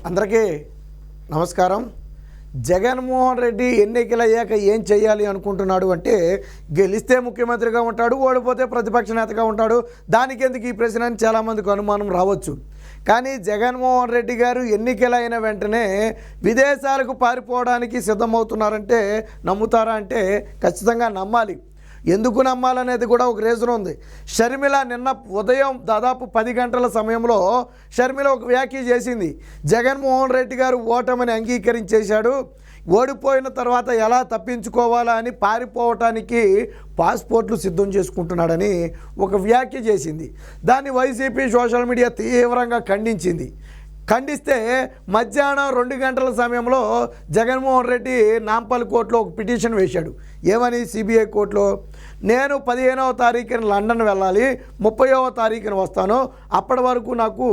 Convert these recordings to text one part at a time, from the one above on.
అందరికీ నమస్కారం. జగన్మోహన్ రెడ్డి ఎన్నికలు అయ్యాక ఏం చేయాలి అనుకుంటున్నాడు అంటే, గెలిస్తే ముఖ్యమంత్రిగా ఉంటాడు, ఓడిపోతే ప్రతిపక్ష నేతగా ఉంటాడు. దానికి ఎందుకు ఈ ప్రశ్న అని చాలామందికి అనుమానం రావచ్చు. కానీ జగన్మోహన్ రెడ్డి గారు ఎన్నికలైన వెంటనే విదేశాలకు పారిపోవడానికి సిద్ధమవుతున్నారంటే నమ్ముతారా అంటే ఖచ్చితంగా నమ్మాలి. ఎందుకు నమ్మాలనేది కూడా ఒక రీజన్ ఉంది. షర్మిల నిన్న ఉదయం దాదాపు 10 గంటల సమయంలో షర్మిల ఒక వ్యాఖ్య చేసింది. జగన్మోహన్ రెడ్డి గారు ఓటమిని అంగీకరించేశాడు, ఓడిపోయిన తర్వాత ఎలా తప్పించుకోవాలా అని పారిపోవటానికి పాస్పోర్ట్లు సిద్ధం చేసుకుంటున్నాడని ఒక వ్యాఖ్య చేసింది. దాన్ని వైసీపీ సోషల్ మీడియా తీవ్రంగా ఖండిస్తే మధ్యాహ్నం 2 గంటల సమయంలో జగన్మోహన్ రెడ్డి నాంపల్లి కోర్టులో ఒక పిటిషన్ వేశాడు. ఏమని? సిబిఐ కోర్టులో నేను 15వ తారీఖున లండన్ వెళ్ళాలి, 30వ తారీఖున వస్తాను, అప్పటి వరకు నాకు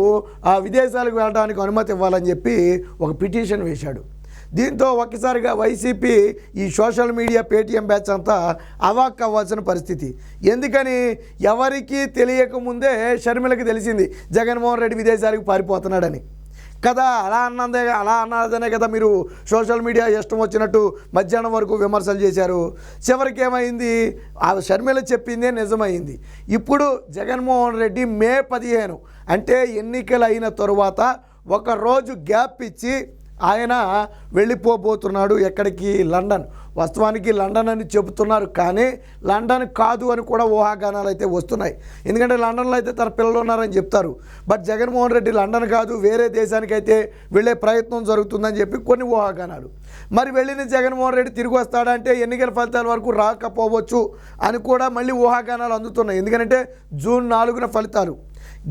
విదేశాలకు వెళ్ళడానికి అనుమతి ఇవ్వాలని చెప్పి ఒక పిటిషన్ వేశాడు. దీంతో ఒక్కసారిగా వైసీపీ ఈ సోషల్ మీడియా పేటీఎం బ్యాచ్ అంతా అవాక్ అవ్వాల్సిన పరిస్థితి. ఎందుకని? ఎవరికీ తెలియకముందే షర్మిలకి తెలిసింది జగన్మోహన్ రెడ్డి విదేశాలకు పారిపోతున్నాడని కదా. అలా అన్నదనే కదా మీరు సోషల్ మీడియా ఇష్టం వచ్చినట్టు మధ్యాహ్నం వరకు విమర్శలు చేశారు. చివరికి ఏమైంది? ఆ షర్మిల చెప్పిందే నిజమైంది. ఇప్పుడు జగన్మోహన్ రెడ్డి మే 15 అంటే ఎన్నికలు అయిన తరువాత ఒక రోజు గ్యాప్ ఇచ్చి ఆయన వెళ్ళిపోబోతున్నాడు. ఎక్కడికి? లండన్. వాస్తవానికి లండన్ అని చెబుతున్నారు, కానీ లండన్ కాదు అని కూడా ఊహాగానాలు అయితే వస్తున్నాయి. ఎందుకంటే లండన్లో అయితే తన పిల్లలు ఉన్నారని చెప్తారు. బట్ జగన్మోహన్ రెడ్డి లండన్ కాదు, వేరే దేశానికైతే వెళ్ళే ప్రయత్నం జరుగుతుందని చెప్పి కొన్ని ఊహాగానాలు. మరి వెళ్ళిన జగన్మోహన్ రెడ్డి తిరిగి వస్తాడంటే ఎన్నికల ఫలితాల వరకు రాకపోవచ్చు అని కూడా మళ్ళీ ఊహాగానాలు అందుతున్నాయి. ఎందుకంటే జూన్ 4న ఫలితాలు.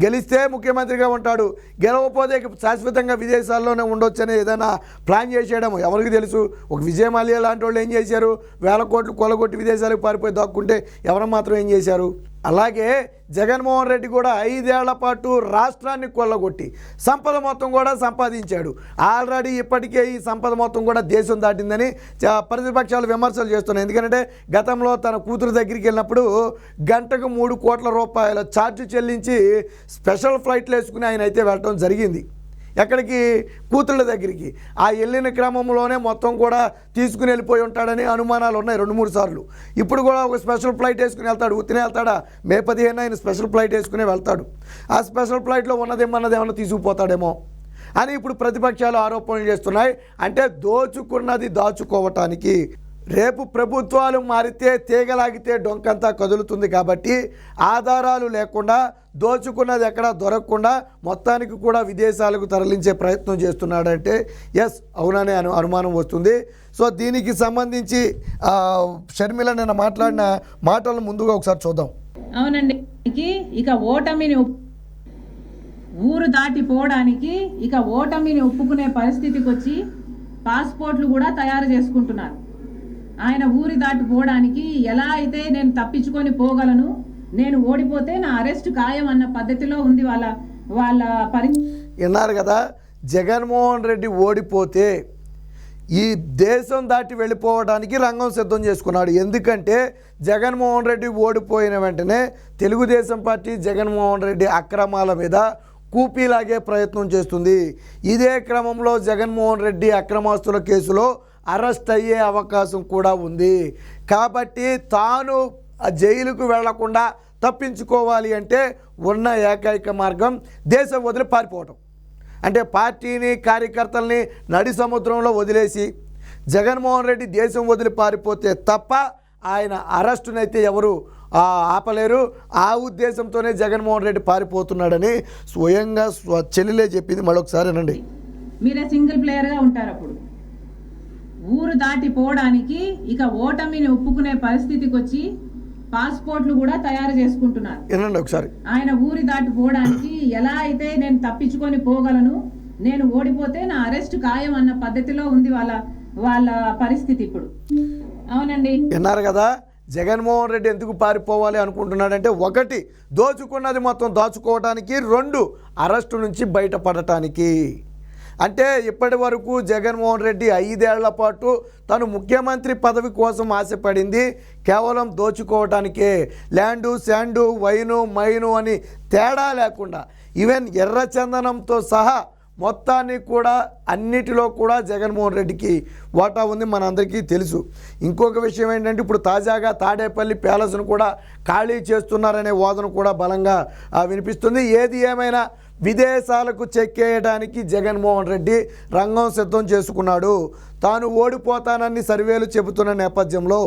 గెలిస్తే ముఖ్యమంత్రిగా ఉంటాడు, గెలవకపోతే శాశ్వతంగా విదేశాల్లోనే ఉండొచ్చని ఏదైనా ప్లాన్ చేసేయడం ఎవరికి తెలుసు. ఒక విజయ్ మాల్యా లాంటి వాళ్ళు ఏం చేశారు? 1000 కోట్లు కొల్లగొట్టి విదేశాలకు పారిపోయి దాక్కుంటే ఎవరు మాత్రం ఏం చేశారు? అలాగే జగన్మోహన్ రెడ్డి కూడా 5 ఏళ్ల పాటు రాష్ట్రాన్ని కొల్లగొట్టి సంపద మొత్తం కూడా సంపాదించాడు. ఆల్రెడీ ఇప్పటికే ఈ సంపద మొత్తం కూడా దేశం దాటిందని ప్రతిపక్షాలు విమర్శలు చేస్తున్నాయి. ఎందుకంటే గతంలో తన కూతురు దగ్గరికి వెళ్ళినప్పుడు గంటకు 3 కోట్ల రూపాయల ఛార్జ్ చెల్లించి స్పెషల్ ఫ్లైట్లు వేసుకుని ఆయన అయితే వెళ్ళటం జరిగింది. ఎక్కడికి? కూతుళ్ళ దగ్గరికి. ఆ వెళ్ళిన క్రమంలోనే మొత్తం కూడా తీసుకుని వెళ్ళిపోయి ఉంటాడని అనుమానాలు ఉన్నాయి 2-3 సార్లు. ఇప్పుడు కూడా ఒక స్పెషల్ ఫ్లైట్ వేసుకుని వెళ్తాడు. ఉత్తినే వెళ్తాడా? మే 15 ఆయన స్పెషల్ ఫ్లైట్ వేసుకుని వెళ్తాడు. ఆ స్పెషల్ ఫ్లైట్లో ఏమన్నా తీసుకుపోతాడేమో అని ఇప్పుడు ప్రతిపక్షాలు ఆరోపణలు చేస్తున్నాయి. అంటే దోచుకున్నది దాచుకోవటానికి. రేపు ప్రభుత్వాలు మారితే తీగలాగితే డొంకంతా కదులుతుంది. కాబట్టి ఆధారాలు లేకుండా దోచుకున్నది ఎక్కడా దొరకకుండా మొత్తానికి కూడా విదేశాలకు తరలించే ప్రయత్నం చేస్తున్నాడంటే ఎస్ అవుననే అనుమానం వస్తుంది. సో దీనికి సంబంధించి షర్మిల నిన్న మాట్లాడిన మాటలను ముందుగా ఒకసారి చూద్దాం. అవునండి, ఇక ఓటమిని ఊరు దాటిపోవడానికి ఇక ఓటమిని ఒప్పుకునే పరిస్థితికి వచ్చి పాస్పోర్ట్లు కూడా తయారు చేసుకుంటున్నారు. ఆయన ఊరి దాటిపోవడానికి ఎలా అయితే నేను తప్పించుకొని పోగలను, నేను ఓడిపోతే నా అరెస్ట్ ఖాయం అన్న పద్ధతిలో ఉంది వాళ్ళ విన్నారు కదా. జగన్మోహన్ రెడ్డి ఓడిపోతే ఈ దేశం దాటి వెళ్ళిపోవడానికి రంగం సిద్ధం చేసుకున్నాడు. ఎందుకంటే జగన్మోహన్ రెడ్డి ఓడిపోయిన వెంటనే తెలుగుదేశం పార్టీ జగన్మోహన్ రెడ్డి అక్రమాల మీద కూపీలాగే ప్రయత్నం చేస్తుంది. ఇదే క్రమంలో జగన్మోహన్ రెడ్డి అక్రమాస్తుల కేసులో అరెస్ట్ అయ్యే అవకాశం కూడా ఉంది. కాబట్టి తాను జైలుకు వెళ్లకుండా తప్పించుకోవాలి అంటే ఉన్న ఏకైక మార్గం దేశం వదిలి పారిపోవటం. అంటే పార్టీని కార్యకర్తల్ని నడి సముద్రంలో వదిలేసి జగన్మోహన్ రెడ్డి దేశం వదిలి పారిపోతే తప్ప ఆయన అరెస్టునైతే ఎవరు ఆపలేరు. ఆ ఉద్దేశంతోనే జగన్మోహన్ రెడ్డి పారిపోతున్నాడని స్వయంగా చెల్లెలే చెప్పింది. మరొకసారి అనండి. మీరే సింగిల్ ప్లేయర్గా ఉంటారు. అప్పుడు ఊరు దాటిపోవడానికి ఇక ఓటమిని ఒప్పుకునే పరిస్థితికి వచ్చి పాస్పోర్ట్లు కూడా తయారు చేసుకుంటున్నారు. ఒకసారి ఆయన ఊరి దాటిపోవడానికి ఎలా అయితే నేను తప్పించుకొని పోగలను, నేను ఓడిపోతే నా అరెస్ట్ ఖాయం అన్న పద్ధతిలో ఉంది వాళ్ళ పరిస్థితి ఇప్పుడు. అవునండి, విన్నారు కదా. జగన్మోహన్ రెడ్డి ఎందుకు పారిపోవాలి అనుకుంటున్నాడంటే, 1 దోచుకున్నది మొత్తం దాచుకోవడానికి, 2 అరెస్టు నుంచి బయటపడటానికి. అంటే ఇప్పటి వరకు జగన్మోహన్ రెడ్డి 5 ఏళ్ల పాటు తను ముఖ్యమంత్రి పదవి కోసం ఆశపడింది కేవలం దోచుకోవడానికే. ల్యాండు, శాండు, వైను, మైను అని తేడా లేకుండా ఈవెన్ ఎర్రచందనంతో సహా మొత్తాన్ని కూడా అన్నిటిలో కూడా జగన్మోహన్ రెడ్డికి వాటా ఉంది, మనందరికీ తెలుసు. ఇంకొక విషయం ఏంటంటే ఇప్పుడు తాజాగా తాడేపల్లి ప్యాలెస్ను కూడా ఖాళీ చేస్తున్నారనే వాదన కూడా బలంగా వినిపిస్తుంది. ఏది ఏమైనా విదేశాలకు చెక్కేయడానికి జగన్మోహన్ రెడ్డి రంగం సిద్ధం చేసుకున్నాడు. తాను ఓడిపోతానని సర్వేలు చెబుతున్న నేపథ్యంలో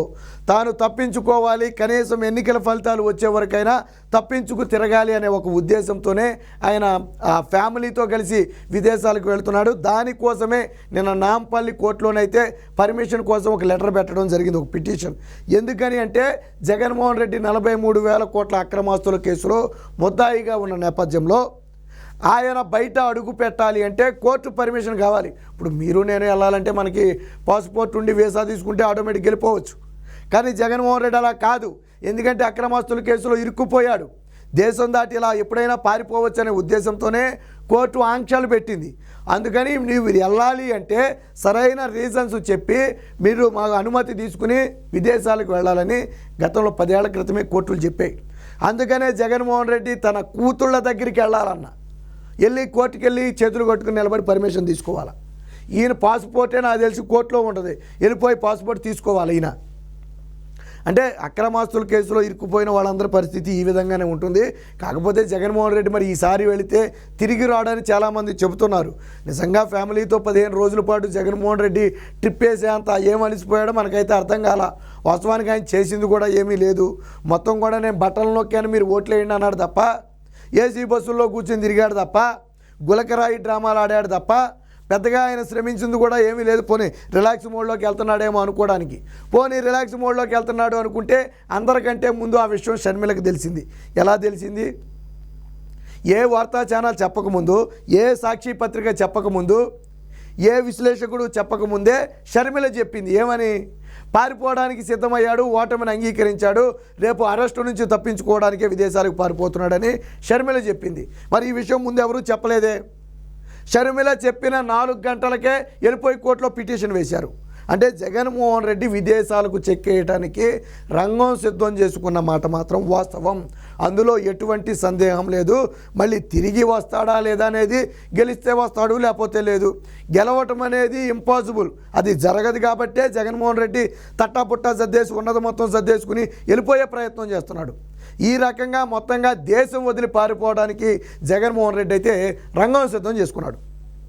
తాను తప్పించుకోవాలి, కనీసం ఎన్నికల ఫలితాలు వచ్చే వరకైనా తప్పించుకు తిరగాలి అనే ఒక ఉద్దేశంతోనే ఆయన ఆ ఫ్యామిలీతో కలిసి విదేశాలకు వెళ్తున్నాడు. దానికోసమే నిన్న నాంపల్లి కోర్టులోనైతే పర్మిషన్ కోసం ఒక లెటర్ పెట్టడం జరిగింది, ఒక పిటిషన్. ఎందుకని అంటే జగన్మోహన్ రెడ్డి 43,000 కోట్ల అక్రమాస్తుల కేసులో ముద్దాయిగా ఉన్న నేపథ్యంలో ఆయన బయట అడుగు పెట్టాలి అంటే కోర్టు పర్మిషన్ కావాలి. ఇప్పుడు మీరు నేను వెళ్ళాలంటే మనకి పాస్పోర్ట్ ఉండి వీసా తీసుకుంటే ఆటోమేటిక్ వెళ్ళిపోవచ్చు. కానీ జగన్మోహన్ రెడ్డి అలా కాదు, ఎందుకంటే అక్రమాస్తుల కేసులో ఇరుక్కుపోయాడు. దేశం దాటి ఇలా ఎప్పుడైనా పారిపోవచ్చు అనే ఉద్దేశంతోనే కోర్టు ఆంక్షలు పెట్టింది. అందుకని నీవు వెళ్ళాలి అంటే సరైన రీజన్స్ చెప్పి మీరు మాకు అనుమతి తీసుకుని విదేశాలకు వెళ్ళాలని గతంలో 10 ఏళ్ల క్రితమే కోర్టులు చెప్పాయి. అందుకనే జగన్మోహన్ రెడ్డి తన కూతుళ్ళ దగ్గరికి వెళ్ళాలన్న వెళ్ళి కోర్టుకు వెళ్ళి చేతులు కొట్టుకుని నిలబడి పర్మిషన్ తీసుకోవాలి. ఈయన పాస్పోర్టే నాకు తెలిసి కోర్టులో ఉంటుంది, వెళ్ళిపోయి పాస్పోర్ట్ తీసుకోవాలి ఈయన. అంటే అక్రమాస్తుల కేసులో ఇరుక్కుపోయిన వాళ్ళందరి పరిస్థితి ఈ విధంగానే ఉంటుంది. కాకపోతే జగన్మోహన్ రెడ్డి మరి ఈసారి వెళితే తిరిగి రావడానికి చాలామంది చెబుతున్నారు. నిజంగా ఫ్యామిలీతో 15 రోజుల పాటు జగన్మోహన్ రెడ్డి ట్రిప్ వేసేంత ఏం అలిసిపోయాడో మనకైతే అర్థం కాల. వాస్తవానికి ఆయన చేసింది కూడా ఏమీ లేదు. మొత్తం కూడా నేను బట్టలు నొక్కాను మీరు ఓట్లు వేయండి అన్నాడు తప్ప, ఏసీ బస్సుల్లో కూర్చొని తిరిగాడు తప్ప, గులకరాయి డ్రామాలు ఆడాడు తప్ప పెద్దగా ఆయన శ్రమించింది కూడా ఏమీ లేదు. పోనీ రిలాక్స్ మోడ్లోకి వెళ్తున్నాడేమో అనుకోవడానికి, పోనీ రిలాక్స్ మోడ్లోకి వెళ్తున్నాడు అనుకుంటే అందరికంటే ముందు ఆ విషయం షర్మిలకు తెలిసింది. ఎలా తెలిసింది? ఏ వార్తా ఛానల్ చెప్పకముందు, ఏ సాక్షి పత్రిక చెప్పకముందు, ఏ విశ్లేషకుడు చెప్పకముందే షర్మిల చెప్పింది. ఏమని? పారిపోవడానికి సిద్ధమయ్యాడు, ఓటమిని అంగీకరించాడు, రేపు అరెస్టు నుంచి తప్పించుకోవడానికే విదేశాలకు పారిపోతున్నాడని షర్మిల చెప్పింది. మరి ఈ విషయం ముందు ఎవరూ చెప్పలేదే. షర్మిల చెప్పిన 4 గంటలకే వెళ్ళిపోయి కోర్టులో పిటిషన్ వేశారు. అంటే జగన్మోహన్ రెడ్డి విదేశాలకు చెక్కేయడానికి రంగం సిద్ధం చేసుకున్న మాట మాత్రం వాస్తవం, అందులో ఎటువంటి సందేహం లేదు. మళ్ళీ తిరిగి వస్తాడా లేదా అనేది గెలిస్తే వస్తాడు, లేకపోతే లేదు. గెలవటం అనేది ఇంపాసిబుల్, అది జరగదు. కాబట్టే జగన్మోహన్ రెడ్డి తట్టాపుట్టా సర్దేసి ఉన్నది మొత్తం సర్దేసుకుని వెళ్ళిపోయే ప్రయత్నం చేస్తున్నాడు. ఈ రకంగా మొత్తంగా దేశం వదిలి పారిపోవడానికి జగన్మోహన్ రెడ్డి అయితే రంగం సిద్ధం చేసుకున్నాడు.